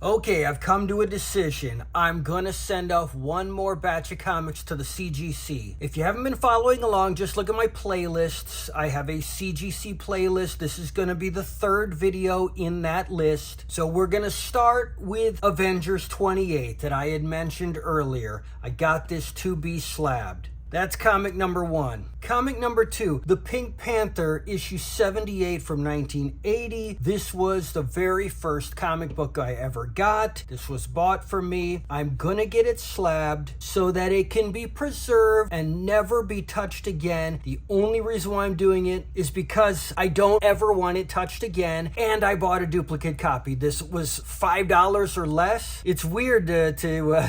Okay, I've come to a decision. I'm gonna send off one more batch of comics to the CGC. If you haven't been following along, just look at my playlists. I have a CGC playlist. This is gonna be the third video in that list. So we're gonna start with Avengers 28 that I had mentioned earlier. I got this to be slabbed. That's comic number 1. Comic number 2, The Pink Panther, issue 78 from 1980. This was the very first comic book I ever got. This was bought for me. I'm gonna get it slabbed so that it can be preserved and never be touched again. The only reason why I'm doing it is because I don't ever want it touched again, and I bought a duplicate copy. This was $5 or less. It's weird to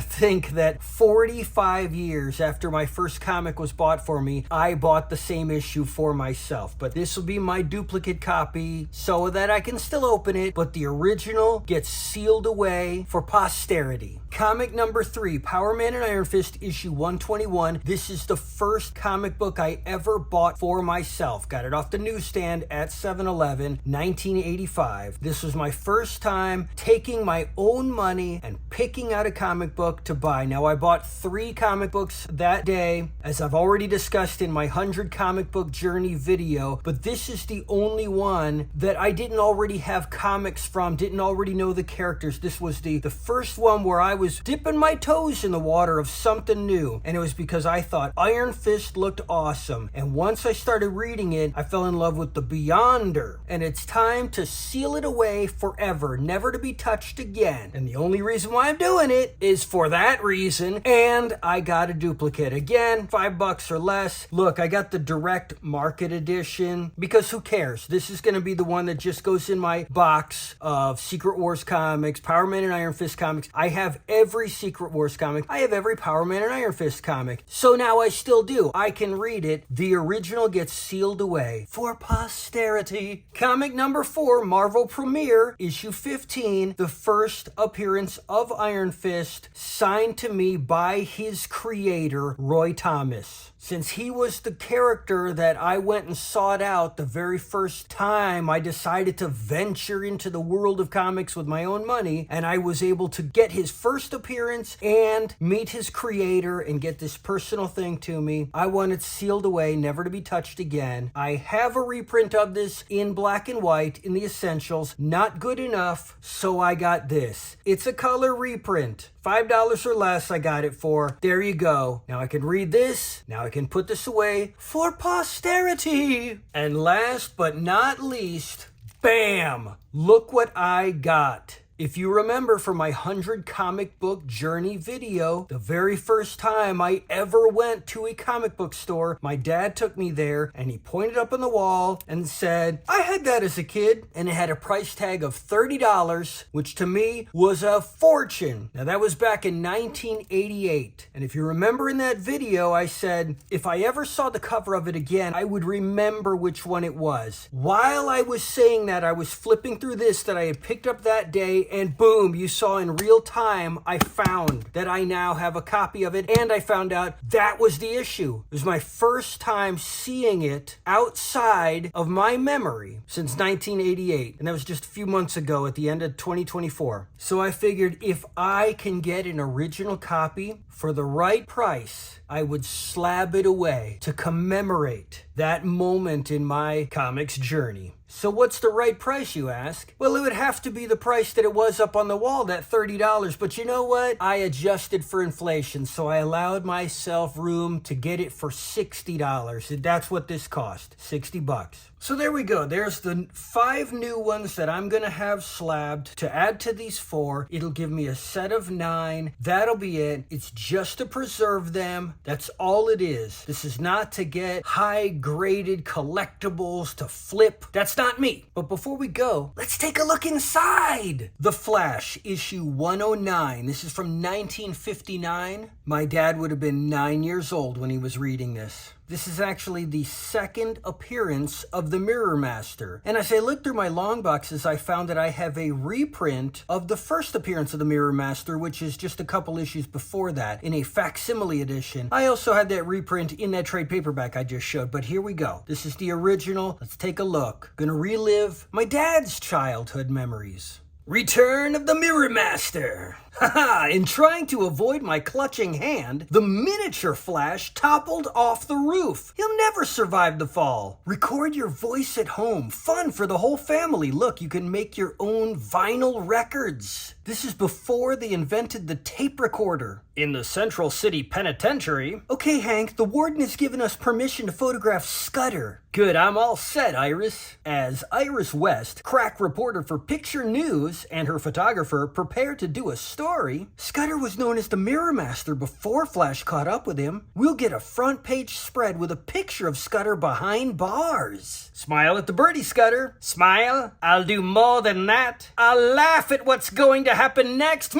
think that 45 years after my first comic was bought for me, I bought the same issue for myself. But this will be my duplicate copy so that I can still open it, but the original gets sealed away for posterity. Comic number 3, Power Man and Iron Fist, issue 121. This is the first comic book I ever bought for myself. Got it off the newsstand at 7-Eleven, 1985. This was my first time taking my own money and picking out a comic book to buy. Now, I bought 3 comic books that day, as I've already discussed in my 100 comic book journey video, but this is the only one that I didn't already have comics from, didn't already know the characters. This was the first one where I was dipping my toes in the water of something new, and it was because I thought Iron Fist looked awesome, and once I started reading it, I fell in love with the Beyonder, and it's time to seal it away forever, never to be touched again. And the only reason why I'm doing it is for that reason, and I got a duplicate. Again, $5 or less. Look, I got the direct market edition because who cares? This is going to be the one that just goes in my box of Secret Wars comics, Power Man and Iron Fist comics. I have every Secret Wars comic. I have every Power Man and Iron Fist comic. So now I still do. I can read it. The original gets sealed away for posterity. Comic number 4, Marvel Premiere, issue 15. The first appearance of Iron Fist, signed to me by his creator, Roy Thomas. Since he was the character that I went and sought out the very first time I decided to venture into the world of comics with my own money, and I was able to get his first appearance and meet his creator and get this personal thing to me, I want it sealed away, never to be touched again. I have a reprint of this in black and white in the essentials. Not good enough, so I got this. It's a color reprint. $5 or less I got it for. There you go. Now I can read this. Now I can put this away for posterity. And last but not least, bam! Look what I got. If you remember from my 100 comic book journey video, the very first time I ever went to a comic book store, my dad took me there and he pointed up on the wall and said, I had that as a kid, and it had a price tag of $30, which to me was a fortune. Now that was back in 1988. And if you remember in that video, I said, if I ever saw the cover of it again, I would remember which one it was. While I was saying that, I was flipping through this that I had picked up that day, and boom, you saw in real time, I found that I now have a copy of it, and I found out that was the issue. It was my first time seeing it outside of my memory since 1988, and that was just a few months ago at the end of 2024. So I figured if I can get an original copy for the right price, I would slab it away to commemorate that moment in my comics journey. So what's the right price, you ask? Well, it would have to be the price that it was up on the wall, that $30. But you know what? I adjusted for inflation, so I allowed myself room to get it for $60. That's what this cost, $60. So there we go. There's the 5 new ones that I'm going to have slabbed to add to these 4. It'll give me a set of 9. That'll be it. It's just to preserve them. That's all it is. This is not to get high-graded collectibles to flip. That's not me. But before we go, let's take a look inside. The Flash, issue 109. This is from 1959. My dad would have been 9 years old when he was reading this. This is actually the second appearance of the Mirror Master. And as I looked through my long boxes, I found that I have a reprint of the first appearance of the Mirror Master, which is just a couple issues before that, in a facsimile edition. I also had that reprint in that trade paperback I just showed, but here we go. This is the original. Let's take a look. Gonna relive my dad's childhood memories. Return of the Mirror Master. Haha, in trying to avoid my clutching hand, the miniature Flash toppled off the roof. He'll never survive the fall. Record your voice at home. Fun for the whole family. Look, you can make your own vinyl records. This is before they invented the tape recorder. In the Central City Penitentiary. Okay, Hank, the warden has given us permission to photograph Scudder. Good, I'm all set, Iris. As Iris West, crack reporter for Picture News, and her photographer prepare to do a story, Scudder was known as the Mirror Master before Flash caught up with him. We'll get a front page spread with a picture of Scudder behind bars. Smile at the birdie, Scudder. Smile? I'll do more than that. I'll laugh at what's going to happen next.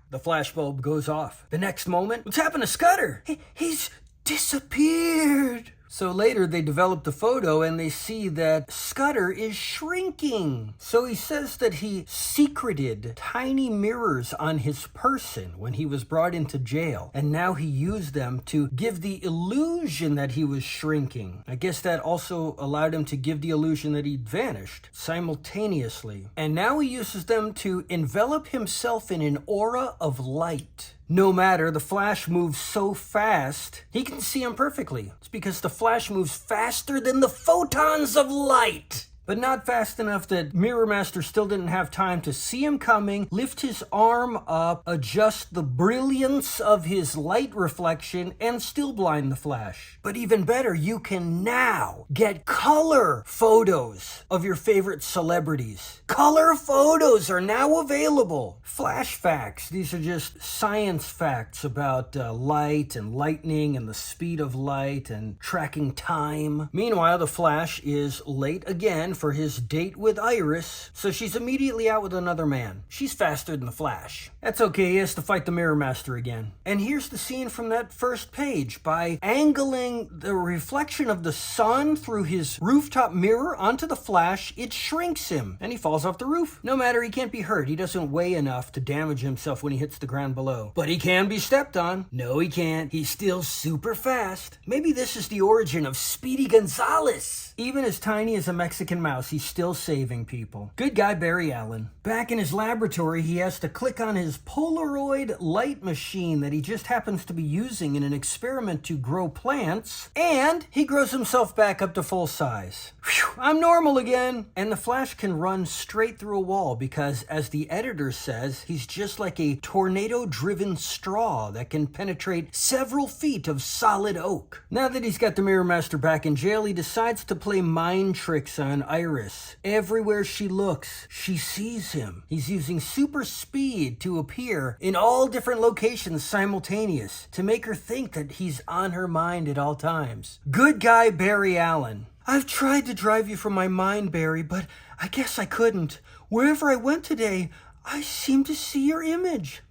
The flashbulb goes off. The next moment, what's happened to Scudder? He's disappeared. So later they develop the photo and they see that Scudder is shrinking. So he says that he secreted tiny mirrors on his person when he was brought into jail. And now he used them to give the illusion that he was shrinking. I guess that also allowed him to give the illusion that he'd vanished simultaneously. And now he uses them to envelop himself in an aura of light. No matter, the Flash moves so fast, he can see him perfectly. It's because the Flash moves faster than the photons of light. But not fast enough that Mirror Master still didn't have time to see him coming, lift his arm up, adjust the brilliance of his light reflection, and still blind the Flash. But even better, you can now get color photos of your favorite celebrities. Color photos are now available. Flash facts. These are just science facts about light and lightning and the speed of light and tracking time. Meanwhile, the Flash is late again for his date with Iris, so she's immediately out with another man. She's faster than the Flash. That's okay, he has to fight the Mirror Master again. And here's the scene from that first page. By angling the reflection of the sun through his rooftop mirror onto the Flash, it shrinks him, and he falls off the roof. No matter, he can't be hurt. He doesn't weigh enough to damage himself when he hits the ground below. But he can be stepped on. No, he can't. He's still super fast. Maybe this is the origin of Speedy Gonzales. Even as tiny as a Mexican mouse, he's still saving people. Good guy, Barry Allen. Back in his laboratory, he has to click on his Polaroid light machine that he just happens to be using in an experiment to grow plants, and he grows himself back up to full size. Whew, I'm normal again. And the Flash can run straight through a wall because, as the editor says, he's just like a tornado-driven straw that can penetrate several feet of solid oak. Now that he's got the Mirror Master back in jail, he decides to play mind tricks on Iris. Everywhere she looks, she sees him. He's using super speed to appear in all different locations simultaneous to make her think that he's on her mind at all times. Good guy Barry Allen. I've tried to drive you from my mind, Barry, but I guess I couldn't. Wherever I went today, I seem to see your image.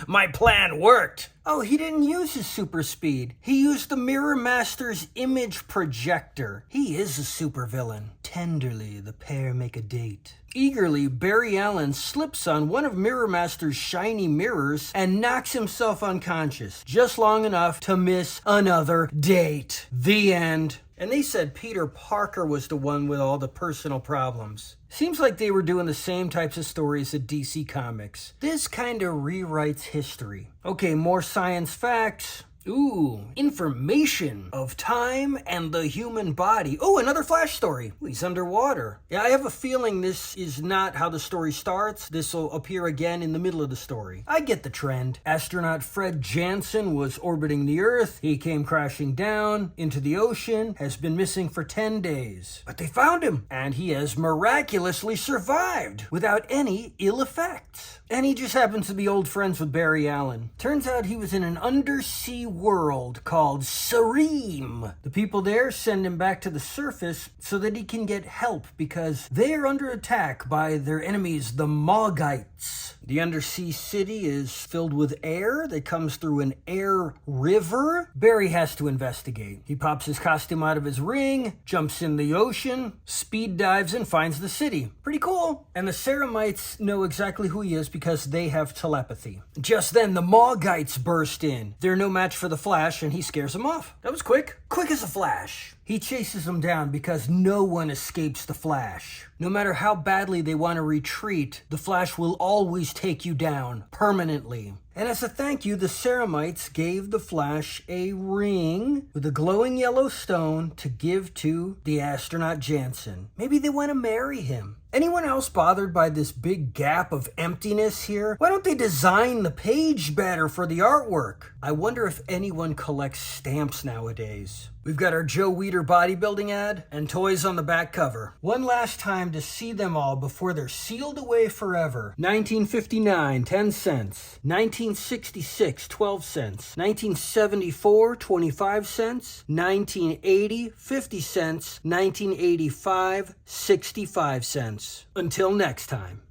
My plan worked. Oh, he didn't use his super speed. He used the Mirror Master's image projector. He is a supervillain. Tenderly, the pair make a date. Eagerly, Barry Allen slips on one of Mirror Master's shiny mirrors and knocks himself unconscious, just long enough to miss another date. The end. And they said Peter Parker was the one with all the personal problems. Seems like they were doing the same types of stories at DC Comics. This kind of rewrites history. Okay, more science facts. Ooh, information of time and the human body. Oh, another Flash story. Ooh, he's underwater. Yeah, I have a feeling this is not how the story starts. This will appear again in the middle of the story. I get the trend. Astronaut Fred Jansen was orbiting the Earth. He came crashing down into the ocean, has been missing for 10 days. But they found him, and he has miraculously survived without any ill effects. And he just happens to be old friends with Barry Allen. Turns out he was in an undersea world called Sareem. The people there send him back to the surface so that he can get help because they are under attack by their enemies, the Mogites. The undersea city is filled with air that comes through an air river. Barry has to investigate. He pops his costume out of his ring, jumps in the ocean, speed dives and finds the city. Pretty cool. And the Ceramites know exactly who he is because they have telepathy. Just then, the Mogites burst in. They're no match for the Flash and he scares them off. That was quick. Quick as a flash. He chases them down because no one escapes the Flash. No matter how badly they want to retreat, the Flash will always take you down, permanently. And as a thank you, the Ceramites gave the Flash a ring with a glowing yellow stone to give to the astronaut Jansen. Maybe they want to marry him. Anyone else bothered by this big gap of emptiness here? Why don't they design the page better for the artwork? I wonder if anyone collects stamps nowadays. We've got our Joe Weider bodybuilding ad and toys on the back cover. One last time to see them all before they're sealed away forever. 1959, 10 cents. 1966, 12 cents. 1974, 25 cents. 1980, 50 cents. 1985, 65 cents. Until next time.